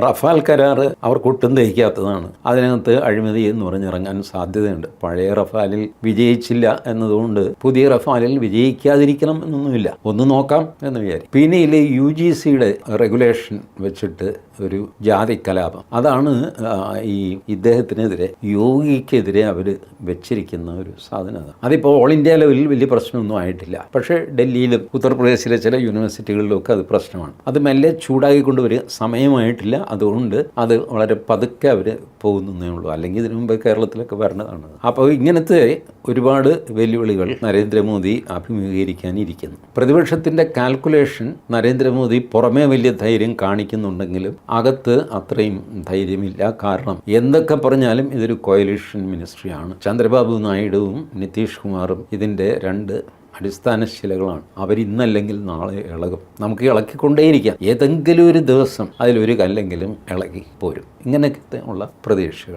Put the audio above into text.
Rafale കരാർ അവർക്കൊട്ടും ദഹിക്കാത്തതാണ്. അതിനകത്ത് അഴിമതി എന്ന് പറഞ്ഞിറങ്ങാൻ സാധ്യതയുണ്ട്. പഴയ റഫാലിൽ വിജയിച്ചില്ല എന്നതുകൊണ്ട് പുതിയ റഫാലിൽ വിജയിക്കാതിരിക്കണം എന്നൊന്നുമില്ല. ഒന്ന് നോക്കാം എന്ന് വിചാരിക്കും. പിന്നെ ഇതിൽ UGCയുടെ റെഗുലേഷൻ വെച്ചിട്ട് ഒരു ജാതി കലാപം, അതാണ് ഈ ഇദ്ദേഹത്തിനെതിരെ, യോഗിക്കെതിരെ അവർ വെച്ചിരിക്കുന്ന ഒരു സാധനം. അതിപ്പോൾ ഓൾ ഇന്ത്യ ലെവലിൽ വലിയ പ്രശ്നമൊന്നും ആയിട്ടില്ല. പക്ഷേ ഡൽഹിയിലും ഉത്തർപ്രദേശിലെ ചില യൂണിവേഴ്സിറ്റികളിലൊക്കെ അത് പ്രശ്നമാണ്. അത് മെല്ലെ ചൂടാക്കിക്കൊണ്ട് വരിക, സമയമായിട്ടില്ല. അതുകൊണ്ട് അത് വളരെ പതുക്കെ അവർ പോകുന്നേ ഉള്ളൂ. അല്ലെങ്കിൽ ഇതിനു മുമ്പ് കേരളത്തിലൊക്കെ വരേണ്ടതാണ്. അപ്പോൾ ഇങ്ങനത്തെ ഒരുപാട് വെല്ലുവിളികൾ നരേന്ദ്രമോദി അഭിമുഖീകരിക്കാനിരിക്കുന്നു. പ്രതിപക്ഷത്തിൻ്റെ കാൽക്കുലേഷൻ നരേന്ദ്രമോദി പുറമേ വലിയ ധൈര്യം കാണിക്കുന്നുണ്ടെങ്കിലും അകത്ത് അത്രയും ധൈര്യമില്ല. കാരണം എന്തൊക്കെ പറഞ്ഞാലും ഇതൊരു കോയലീഷൻ മിനിസ്ട്രിയാണ്. ചന്ദ്രബാബു നായിഡുവും നിതീഷ് കുമാറും ഇതിൻ്റെ രണ്ട് അടിസ്ഥാന ശിലകളാണ്. അവരിന്നല്ലെങ്കിൽ നാളെ ഇളകും. നമുക്ക് ഇളക്കിക്കൊണ്ടേയിരിക്കാം. ഏതെങ്കിലും ഒരു ദിവസം അതിലൊരു കല്ലെങ്കിലും ഇളകി പോരും. ഇങ്ങനെയൊക്കെ ഉള്ള പ്രതീക്ഷകൾ.